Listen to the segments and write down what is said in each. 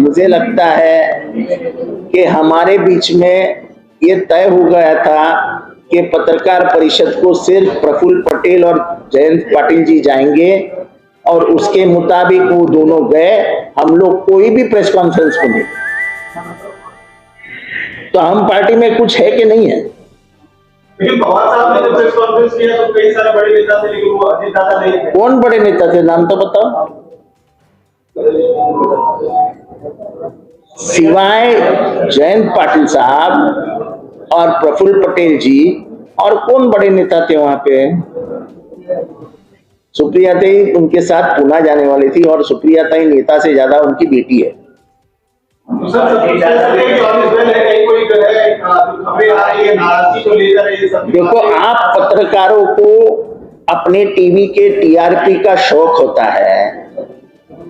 मुझे लगता है कि हमारे बीच में ये तय हो गया था कि पत्रकार परिषद को सिर्फ प्रफुल्ल पटेल और जयंत पाटिल जी जाएंगे, और उसके मुताबिक वो दोनों गए। हम लोग कोई भी प्रेस कॉन्फ्रेंस को नहीं। तो हम पार्टी में कुछ है कि नहीं है? लेकिन पवार साहब ने प्रेस कॉन्फ्रेंस किया तो कई सारे बड़े नेता थे, लेकिन वो अजीत दादा नहीं थे। कौन बड़े नेता थे, नाम तो बताओ। सिवाय जयंत पाटिल साहब और प्रफुल्ल पटेल जी, और कौन बड़े नेता थे वहां पे? सुप्रिया ताई उनके साथ पुणे जाने वाली थी, और सुप्रिया ताई नेता से ज्यादा उनकी बेटी है। देखो, आप पत्रकारों को अपने टीवी के टीआरपी का शौक होता है,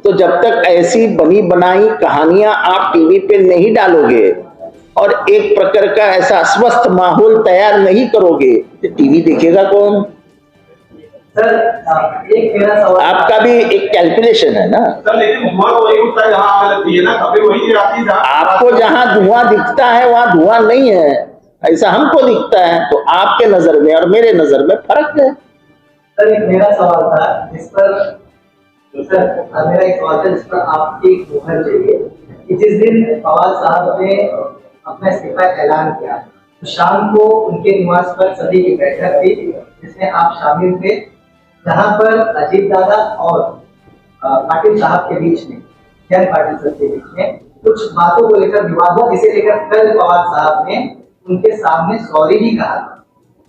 तो जब तक ऐसी बनी बनाई कहानियां आप टीवी पे नहीं डालोगे और एक प्रकार का ऐसा अस्वस्थ माहौल तैयार नहीं करोगे तो टीवी देखेगा कौन? सर, एक मेरा सवाल, आपका भी एक कैलकुलेशन है ना सर, लेकिन धुआं तो वही उठता है जहां आग लगती है ना, कभी वही आती है। आपको जहां धुआं दिखता है वहां धुआं नहीं है, ऐसा हमको दिखता है। तो आपके नजर में और मेरे नजर में फर्क है। सर, एक मेरा सवाल था जिस पर मेरा एक सवाल था जिस पर आपकी मुहर चाहिए कि जिस दिन पवार साहब ने अपना इस्तीफा ऐलान किया तो शाम को उनके निवास पर सभी की बैठक थी जिसमें आप शामिल थे, जहां पर अजीत दादा और पाटिल साहब के बीच में, जयंत पाटिल साहब के बीच में कुछ बातों को लेकर विवाद हुआ, जिसे लेकर कल पवार साहब ने उनके सामने सॉरी भी कहा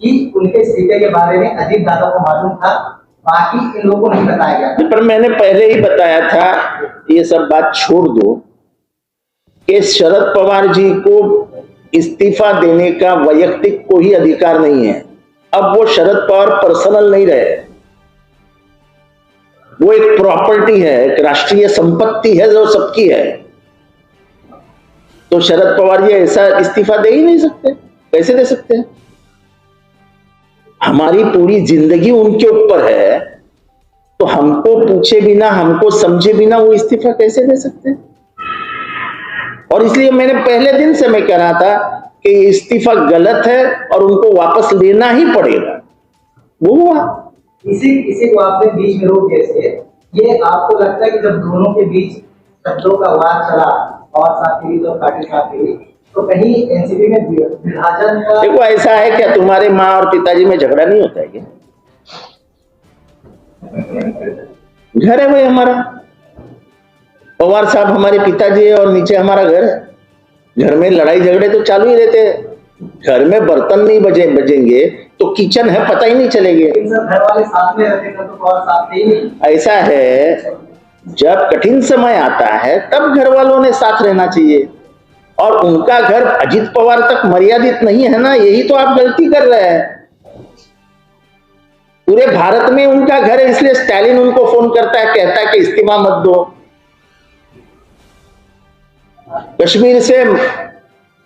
कि उनके इस्तीफे के बारे में अजीत दादा को मालूम था, बाकी इन लोगों को नहीं बताया गया। पर मैंने पहले ही बताया था, ये सब बात छोड़ दो कि शरद पवार जी को इस्तीफा देने का वैयक्तिक कोई अधिकार नहीं है। अब वो शरद पवार पर्सनल नहीं रहे, वो एक प्रॉपर्टी है, एक राष्ट्रीय संपत्ति है जो सबकी है। तो शरद पवार जी ऐसा इस्तीफा दे ही नहीं सकते। कैसे दे सकते हैं? हमारी पूरी जिंदगी उनके ऊपर है, तो हमको पूछे बिना, हमको समझे बिना वो इस्तीफा कैसे दे सकते हैं? और इसलिए मैंने पहले दिन से मैं कह रहा था कि इस्तीफा गलत है और उनको वापस लेना ही पड़ेगा। वो हुआ। इसी को आपने बीच में रोक कैसे? ये आपको लगता है कि जब दोनों के बीच शब्दों का वार चला और साथ ही तो पाटिल साहब के, तो कहीं एनसीपी में विभाजन का? देखो, ऐसा है क्या, तुम्हारे माँ और पिताजी में झगड़ा नहीं होता है क्या? घर है भाई हमारा, पवार साहब हमारे पिताजी है और नीचे हमारा घर है। घर में लड़ाई झगड़े तो चालू ही रहते हैं। घर में बर्तन नहीं बजेंगे तो किचन है पता ही नहीं चलेंगे। घर वाले साथ में रहते तो पवार साथ ही नहीं। ऐसा है, जब कठिन समय आता है तब घर वालों ने साथ रहना चाहिए, और उनका घर अजित पवार तक मर्यादित नहीं है ना, यही तो आप गलती कर रहे हैं। पूरे भारत में उनका घर है, इसलिए स्टालिन उनको फोन करता है, कहता है कि इस्तीफा मत दो। कश्मीर से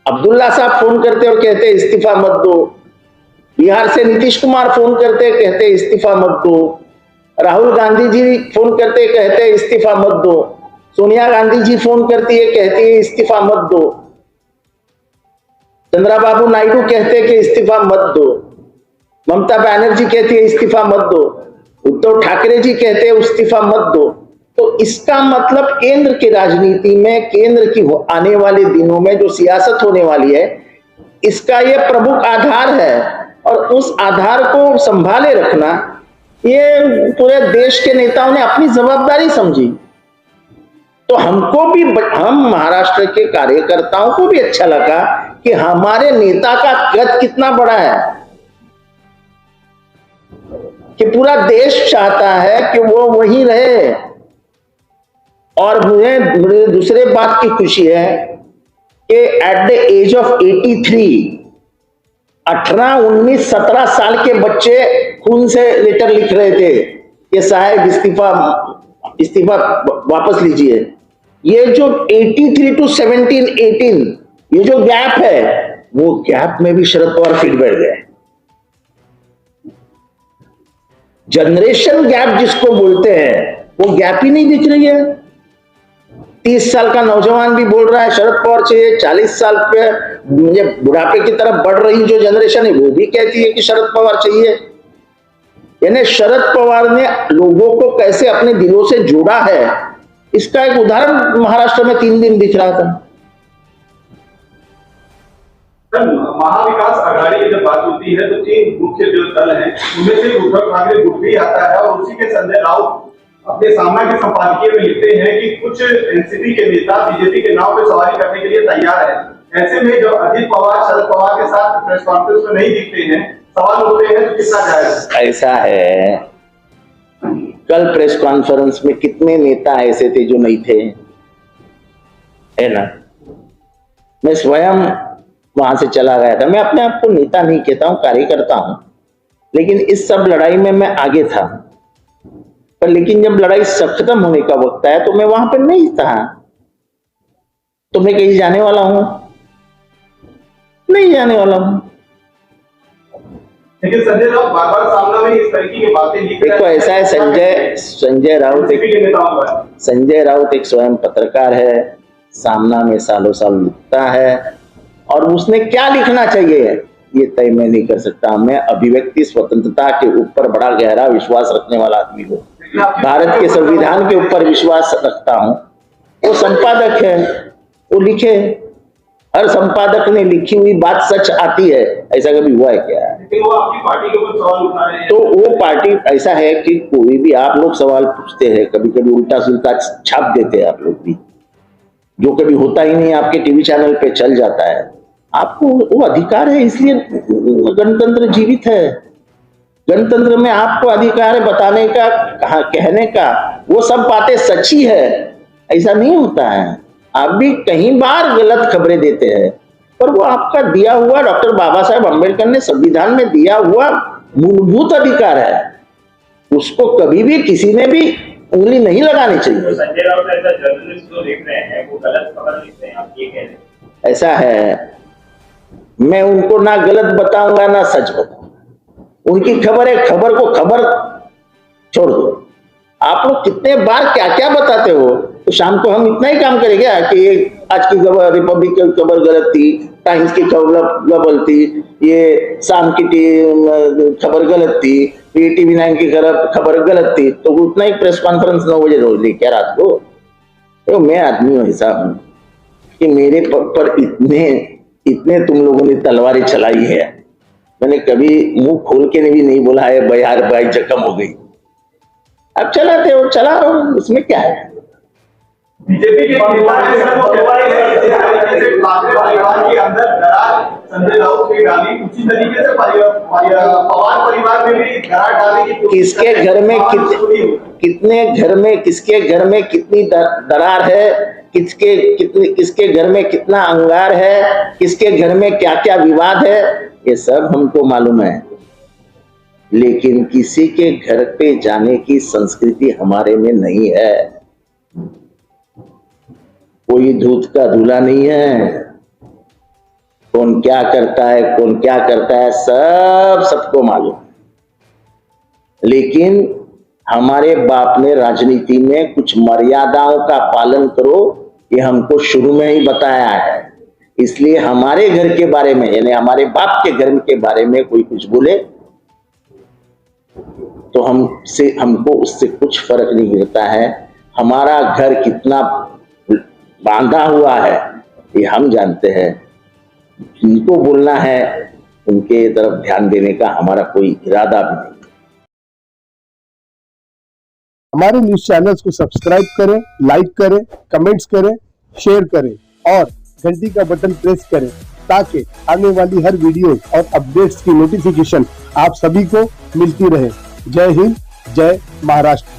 अब्दुल्ला साहब फोन करते और कहते इस्तीफा मत दो। बिहार से नीतीश कुमार फोन करते, कहते इस्तीफा मत दो। राहुल गांधी जी फोन करते, कहते इस्तीफा मत दो। सोनिया गांधी जी फोन करती है, कहती है इस्तीफा मत दो। चंद्रबाबू नायडू कहते कि इस्तीफा मत दो। ममता बनर्जी कहती है इस्तीफा मत दो। उद्धव ठाकरे जी कहते हैं इस्तीफा मत दो। तो इसका मतलब केंद्र की राजनीति में, केंद्र की आने वाले दिनों में जो सियासत होने वाली है, इसका यह प्रमुख आधार है, और उस आधार को संभाले रखना ये पूरे देश के नेताओं ने अपनी जवाबदारी समझी। तो हमको भी, हम महाराष्ट्र के कार्यकर्ताओं को भी अच्छा लगा कि हमारे नेता का कद कितना बड़ा है, कि पूरा देश चाहता है कि वो वहीं रहे। और मुझे दूसरे बात की खुशी है कि एट द एज ऑफ 83, 18, 19, 17 साल के बच्चे खून से लेटर लिख रहे थे कि साहब इस्तीफा वापस लीजिए। ये जो 83 to 17, 18 ये जो गैप है, वो गैप में भी शरद पवार फिट बैठ गए। जनरेशन गैप जिसको बोलते हैं, वो गैप ही नहीं दिख रही है। 30 साल का नौजवान भी बोल रहा है शरद पवार चाहिए, 40 साल पे मुझे बुढ़ापे की तरफ बढ़ रही जो जनरेशन है वो भी कहती है कि शरद पवार चाहिए। यानी शरद पवार ने लोगों को कैसे अपने दिलों से जोड़ा है, इसका एक उदाहरण महाराष्ट्र में 3 दिन दिख रहा था। सर, महाविकास आघाड़ी की जब बात होती है तो 3 मुख्य जो दल हैं उनमें से उद्धव ठाकरे गुट भी आता है और उसी के संजय राउत अपने सामना के संपादकीय में लिखते हैं कि कुछ एनसीपी के नेता बीजेपी के नाव पे सवारी करने के लिए तैयार है। ऐसे में जब अजित पवार शरद पवार के साथ प्रेस कॉन्फ्रेंस में नहीं दिखते हैं, सवाल उठते हैं तो कितना जायज? ऐसा है, कल प्रेस कॉन्फ्रेंस में कितने नेता ऐसे थे जो नहीं थे, है ना। मैं स्वयं वहां से चला गया था। मैं अपने आप को नेता नहीं कहता हूं, कार्यकर्ता हूं, लेकिन इस सब लड़ाई में मैं आगे था। पर लेकिन जब लड़ाई सब खत्म होने का वक्त आया तो मैं वहां पर नहीं था। तो मैं कहीं जाने वाला हूं? नहीं जाने वाला हूं। लेकिन संजय राउत बार-बार सामना में इस तरीके की बातें लिख रहे हैं। देखो ऐसा है, संजय राउत एक स्वयं पत्रकार है, सामना में सालों साल लिखता है और उसने क्या लिखना चाहिए ये तय मैं नहीं कर सकता। मैं अभिव्यक्ति स्वतंत्रता के ऊपर बड़ा गहरा विश्वास रखने वाला आदमी हूँ, भारत के संविधान के ऊपर विश्वास रखता हूँ। वो संपादक है, वो लिखे, हर संपादक ने लिखी हुई बात सच आती है, ऐसा कभी हुआ है क्या? वो आपकी पार्टी के ऊपर सवाल उठा रहे हैं। तो वो पार्टी ऐसा है कि कोई भी आप लोग सवाल पूछते हैं, कभी कभी उल्टा सुल्टा छाप देते हैं आप लोग भी, जो कभी होता ही नहीं, आपके टीवी चैनल पे चल जाता है। आपको वो अधिकार है, इसलिए गणतंत्र जीवित है। गणतंत्र में आपको अधिकार है बताने का, कहने का, वो सब बातें सच्ची है, ऐसा नहीं होता है। आप भी कई बार गलत खबरें देते हैं, पर वो आपका दिया हुआ, डॉक्टर बाबा साहेब अम्बेडकर ने संविधान में दिया हुआ मूलभूत अधिकार है, उसको कभी भी किसी ने भी उंगली नहीं लगानी चाहिए। तो संजय राउत ऐसा जर्नलिस्ट जो लिख रहे हैं वो गलत खबर लिखते हैं, आप ये कह रहे हैं? ऐसा है, मैं उनको ना गलत बताऊंगा ना सच बताऊंगा। उनकी खबर है, खबर को खबर छोड़ दो। आप लोग कितने बार क्या क्या बताते हो, तो शाम को हम इतना ही काम करेंगे कि ये आज की खबर, रिपब्लिक की खबर गलत थी, टाइम्स की खबर गलत थी, ये शाम की खबर गलत थी, ये टीवी 9 की खबर गलत थी, तो उतना ही प्रेस कॉन्फ्रेंस 9 बजे रोज लेके रात को। तो मैं आदमी ऐसा हूं कि मेरे पर इतने तुम लोगों ने तलवारें चलाई है, मैंने कभी मुंह खोल के भी नहीं बोला है यार भाई जख्म हो गई। अब चलाते हो, चला रहो, उसमें क्या है। बीजेपी के नेता ने सर वो ठाकरे परिवार के अंदर दरार संजय राउत की डाली, उसी तरीके से पवार परिवार में भी दरार डाली की किसके घर में कितने घर में, किसके घर में कितनी दरार है, किसके घर में कितना अंगार है, किसके घर में क्या क्या विवाद है, ये सब हमको मालूम है। लेकिन किसी के घर पे जाने की संस्कृति हमारे में नहीं है। कोई दूध का दूल्हा नहीं है। कौन क्या करता है, कौन क्या करता है, सबको मालूम। लेकिन हमारे बाप ने राजनीति में कुछ मर्यादाओं का पालन करो, ये हमको शुरू में ही बताया है। इसलिए हमारे घर के बारे में, यानी हमारे बाप के घर के बारे में कोई कुछ बोले तो हमको उससे कुछ फर्क नहीं गिरता है। हमारा घर कितना बांधा हुआ है ये हम जानते हैं। जिनको बोलना है उनके तरफ ध्यान देने का हमारा कोई इरादा भी नहीं। हमारे न्यूज चैनल्स को सब्सक्राइब करें, लाइक करें, कमेंट्स करें, शेयर करें और घंटी का बटन प्रेस करें ताकि आने वाली हर वीडियो और अपडेट्स की नोटिफिकेशन आप सभी को मिलती रहे। जय हिंद, जय महाराष्ट्र।